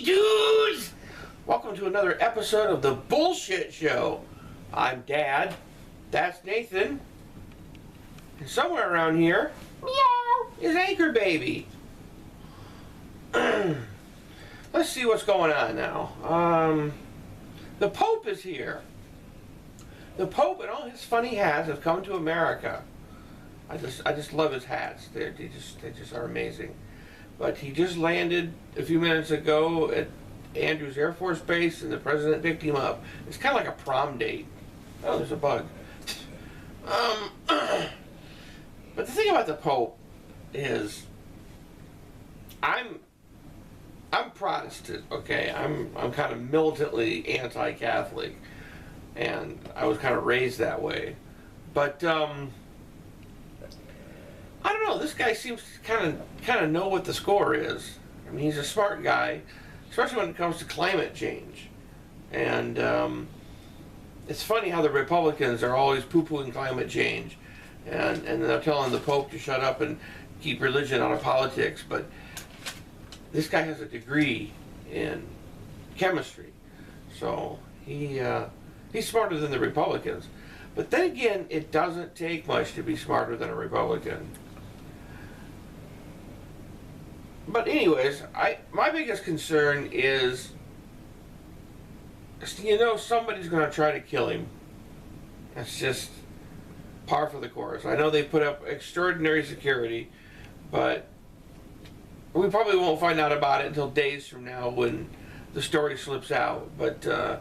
Hey dudes! Welcome to another episode of the Bullshit Show. I'm Dad. That's Nathan. And somewhere around here, meow, is Anchor Baby. Let's see what's going on now. The Pope is here. The Pope and all his funny hats have come to America. I just love his hats. They just are amazing. But he just landed a few minutes ago at Andrews Air Force Base, and the president picked him up. It's kind of like a prom date. Oh, there's a bug. But the thing about the Pope is, I'm Protestant, okay? I'm kind of militantly anti-Catholic, and I was kind of raised that way. But I don't know. This guy seems to kind of know what the score is. I mean, he's a smart guy, especially when it comes to climate change. And it's funny how the Republicans are always poo-pooing climate change, and they're telling the Pope to shut up and keep religion out of politics. But this guy has a degree in chemistry, so he's smarter than the Republicans. But then again, it doesn't take much to be smarter than a Republican. But anyways, my biggest concern is, somebody's going to try to kill him. That's just par for the course. I know they put up extraordinary security, but we probably won't find out about it until days from now when the story slips out. But I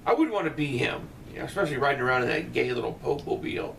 wouldn't want to be him, especially riding around in that gay little Pope-mobile.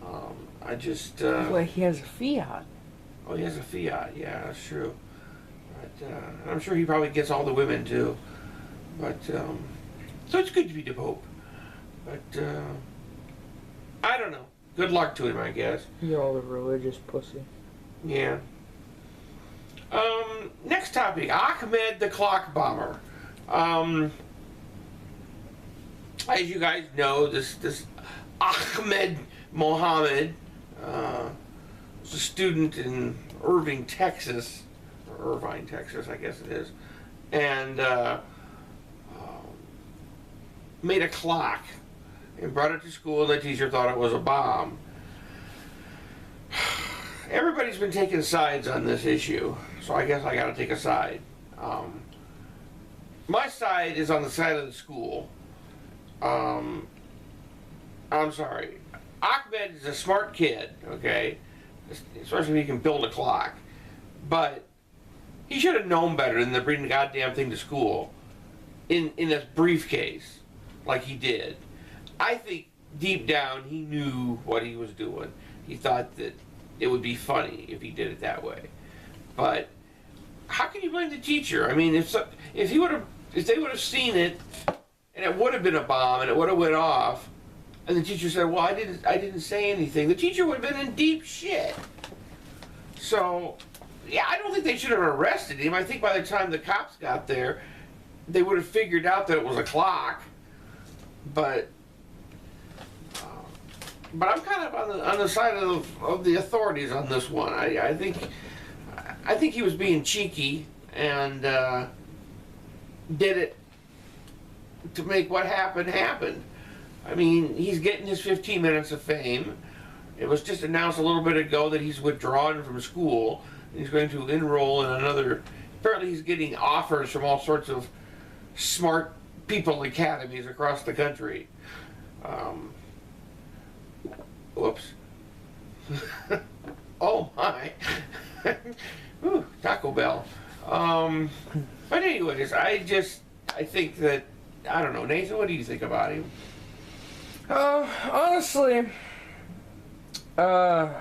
Well, he has a Fiat. Oh, he has a Fiat. Yeah, that's true. But I'm sure he probably gets all the women too. But so it's good to be the Pope. But I don't know. Good luck to him, I guess. You're all a religious pussy. Yeah. Next topic: Achmed the clock bomber. As you guys know, this Achmed Mohammed was a student in Irving, Texas, or Irvine, Texas, I guess it is, and made a clock and brought it to school, and the teacher thought it was a bomb. Everybody's been taking sides on this issue, so I guess I got to take a side. My side is on the side of the school. I'm sorry. Achmed is a smart kid, okay? Especially if he can build a clock. But he should have known better than to bring the goddamn thing to school in a briefcase like he did. I think deep down he knew what he was doing. He thought that it would be funny if he did it that way. But how can you blame the teacher? I mean, if they would have seen it, and it would have been a bomb, and it would have went off, and the teacher said, "Well, I didn't say anything," the teacher would have been in deep shit. So, yeah, I don't think they should have arrested him. I think by the time the cops got there, they would have figured out that it was a clock. But I'm kind of on the side of the authorities on this one. I think he was being cheeky and did it to make what happened happen. I mean, he's getting his 15 minutes of fame. It was just announced a little bit ago that he's withdrawn from school. He's going to enroll in another. Apparently he's getting offers from all sorts of smart people academies across the country. Whoops. Oh my. Ooh, Taco Bell. But anyways, I think that, I don't know, Nathan, what do you think about him? Honestly, I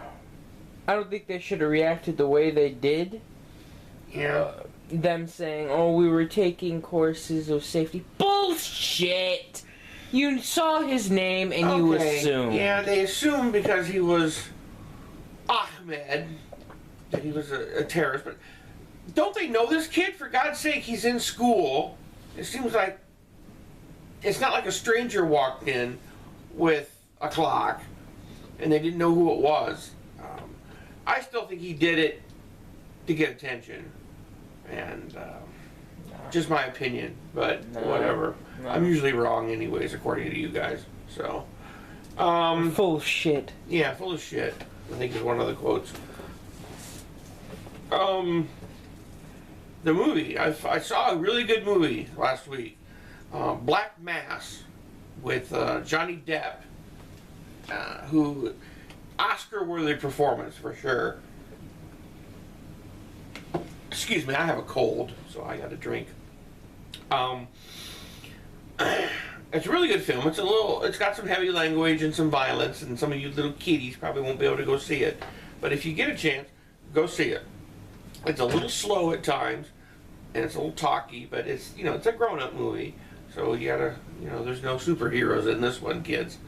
don't think they should have reacted the way they did. Yeah. Them saying, "Oh, we were taking courses of safety." Bullshit! You saw his name and you assumed. Yeah, they assumed because he was Achmed that he was a terrorist. But don't they know this kid? For God's sake, he's in school. It seems like it's not like a stranger walked in with a clock and they didn't know who it was. I still think he did it to get attention. And just my opinion, but No. whatever. No. I'm usually wrong anyways, according to you guys. So, full of shit. yeah, full of shit, I think is one of the quotes. The movie, I saw a really good movie last week. Black Mass with Johnny Depp, who Oscar-worthy performance for sure. Excuse me, I have a cold, so I got a drink. It's a really good film. It's got some heavy language and some violence, and some of you little kiddies probably won't be able to go see it. But if you get a chance, go see it. It's a little slow at times, and it's a little talky, but it's a grown-up movie. So you gotta, there's no superheroes in this one, kids.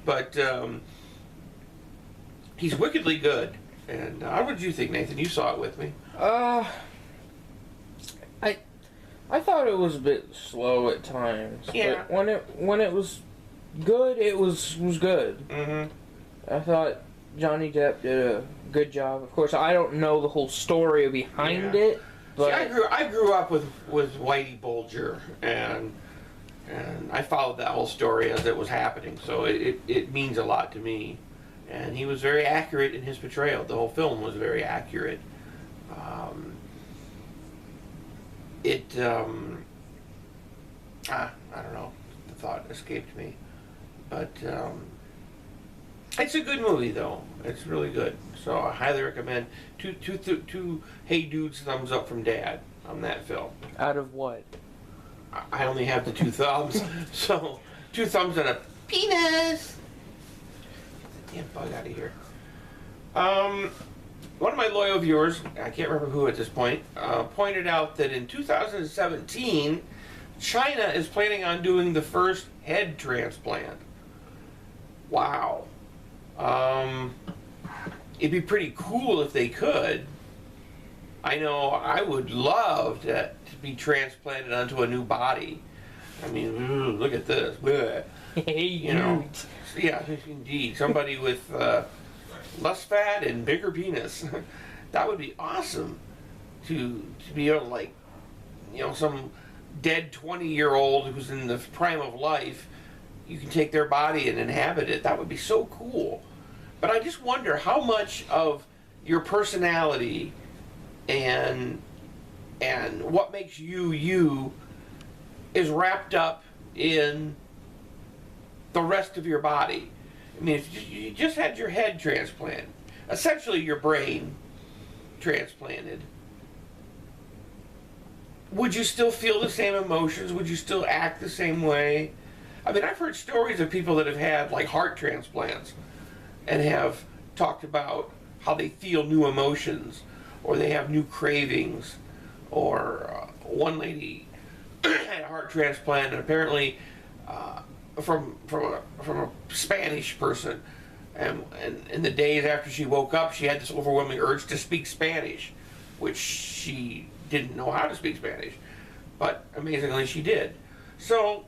But he's wickedly good. And what did you think, Nathan? You saw it with me. I thought it was a bit slow at times. Yeah. But when it was good, it was good. Mm-hmm. I thought Johnny Depp did a good job. Of course, I don't know the whole story behind it, but See, I grew up with Whitey Bulger, and I followed that whole story as it was happening. So it means a lot to me. And he was very accurate in his portrayal. The whole film was very accurate. I don't know. The thought escaped me. But it's a good movie, though. It's really good. So I highly recommend. Two Hey Dudes thumbs up from Dad on that film. out of what? I only have the 2 thumbs. So 2 thumbs and a penis. Damn bug out of here. One of my loyal viewers, I can't remember who at this point, pointed out that in 2017, China is planning on doing the first head transplant. Wow. It'd be pretty cool if they could. I know I would love to be transplanted onto a new body. I mean, look at this. Hey, Yeah, indeed. Somebody with less fat and bigger penis. That would be awesome to be able to, like, some dead 20-year-old who's in the prime of life, you can take their body and inhabit it. That would be so cool. But I just wonder how much of your personality and what makes you is wrapped up in the rest of your body. I mean, if you just had your head transplanted, essentially your brain transplanted, would you still feel the same emotions? Would you still act the same way? I mean, I've heard stories of people that have had, like, heart transplants and have talked about how they feel new emotions, or they have new cravings, or one lady had a heart transplant, and apparently from a Spanish person, and in the days after she woke up, she had this overwhelming urge to speak Spanish, which she didn't know how to speak Spanish, but amazingly she did. So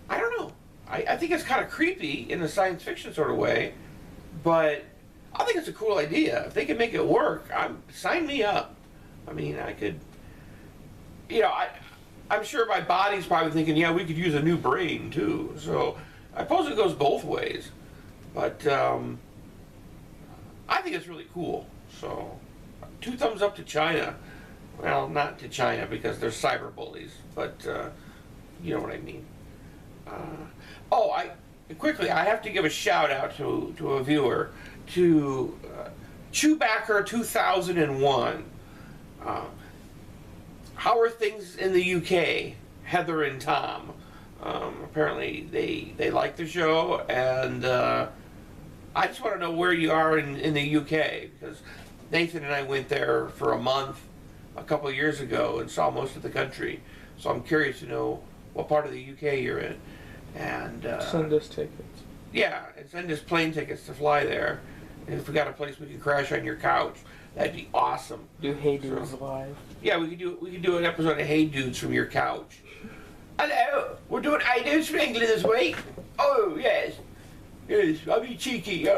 I don't know. I think it's kind of creepy in a science fiction sort of way, but I think it's a cool idea. If they can make it work, sign me up. I mean, I could, I'm sure my body's probably thinking, yeah, we could use a new brain too. So I suppose it goes both ways, but I think it's really cool. So 2 thumbs up to China. Well, not to China because they're cyber bullies, but you know what I mean. I have to give a shout out to a viewer, to Chewbacker 2001. How are things in the UK? Heather and Tom. Apparently they like the show, and I just want to know where you are in the UK, because Nathan and I went there for a month a couple of years ago and saw most of the country. So I'm curious to know what part of the UK you're in. And send us tickets. Yeah, and send us plane tickets to fly there. And if we got a place we can crash on your couch, that'd be awesome. Do Hey Dudes live? Yeah, we could do an episode of Hey Dudes from your couch. Hello, we're doing Hey Dudes from England this week. Oh yes, I'll be cheeky.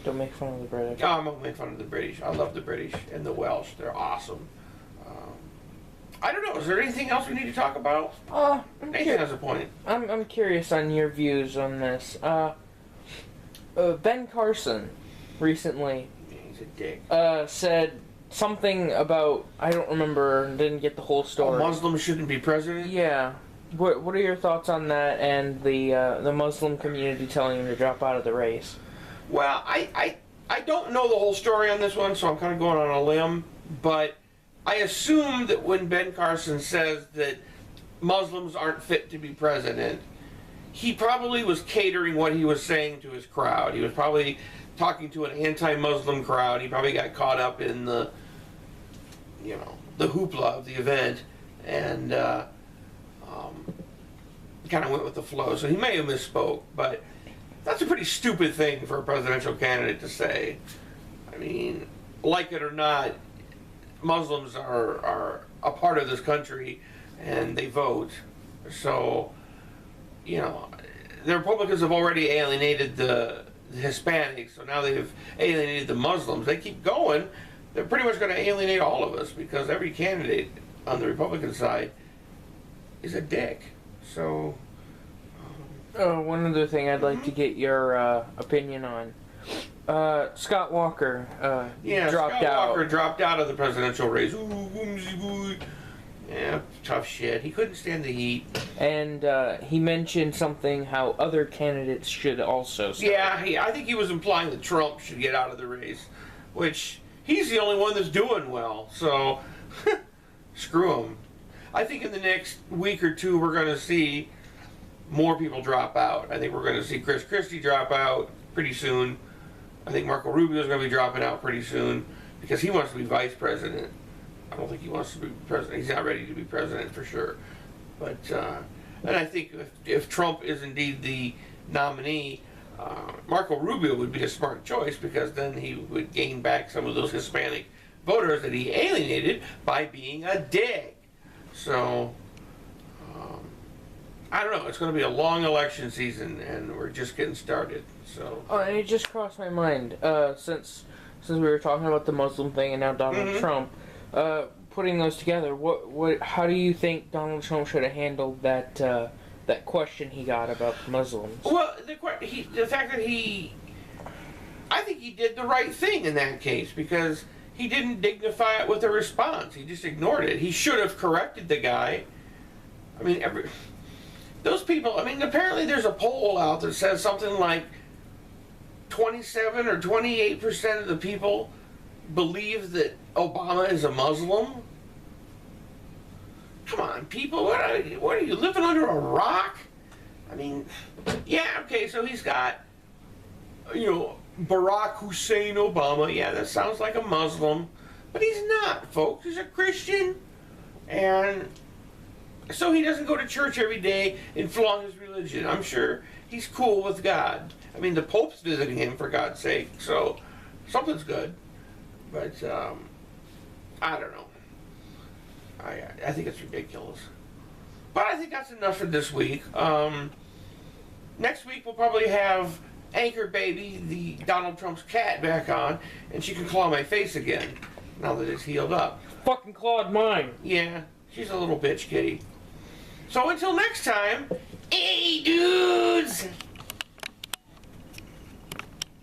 Don't make fun of the British. Oh, I'm gonna make fun of the British. I love the British and the Welsh. They're awesome. I don't know. Is there anything else we need to talk about? Nathan has a point. I'm curious on your views on this. Ben Carson recently He's a dick. said something about, I don't remember, didn't get the whole story. Muslims shouldn't be president? Yeah. What are your thoughts on that and the Muslim community telling him to drop out of the race? Well, I don't know the whole story on this one, so I'm kind of going on a limb, but I assume that when Ben Carson says that Muslims aren't fit to be president, he probably was catering what he was saying to his crowd. He was probably talking to an anti-Muslim crowd. He probably got caught up in the hoopla of the event, and kind of went with the flow. So he may have misspoke, but that's a pretty stupid thing for a presidential candidate to say. I mean, like it or not, Muslims are a part of this country, and they vote. So, the Republicans have already alienated the Hispanics, so now they've alienated the Muslims. They keep going, they're pretty much going to alienate all of us, because every candidate on the Republican side is a dick. So... one other thing I'd like to get your opinion on. Scott Walker dropped out. Walker dropped out of the presidential race. Ooh, whimsy boy. Yeah, tough shit. He couldn't stand the heat. And he mentioned something how other candidates should also start. Yeah, I think he was implying that Trump should get out of the race, which he's the only one that's doing well. So, screw him. I think in the next week or two we're going to see more people drop out. I think we're going to see Chris Christie drop out pretty soon. I think Marco Rubio is going to be dropping out pretty soon because he wants to be vice president. I don't think he wants to be president. He's not ready to be president for sure. But and I think if Trump is indeed the nominee, Marco Rubio would be a smart choice, because then he would gain back some of those Hispanic voters that he alienated by being a dick. So I don't know. It's going to be a long election season, and we're just getting started. So. Oh, and it just crossed my mind since we were talking about the Muslim thing and now Donald Trump, putting those together. How do you think Donald Trump should have handled that question he got about Muslims? Well, the fact that I think he did the right thing in that case, because he didn't dignify it with a response. He just ignored it. He should have corrected the guy. I mean, those people, apparently there's a poll out that says something like 27 or 28% of the people believe that Obama is a Muslim. Come on, people, what are you, living under a rock? Yeah, okay, so he's got, Barack Hussein Obama. Yeah, that sounds like a Muslim, but he's not, folks. He's a Christian, and so he doesn't go to church every day and flaunt his religion. I'm sure he's cool with God. The Pope's visiting him, for God's sake, so something's good. But, I don't know. I think it's ridiculous. But I think that's enough for this week. Next week we'll probably have Anchor Baby, the Donald Trump's cat, back on, and she can claw my face again, now that it's healed up. Fucking clawed mine. Yeah, she's a little bitch kitty. So until next time, hey dudes!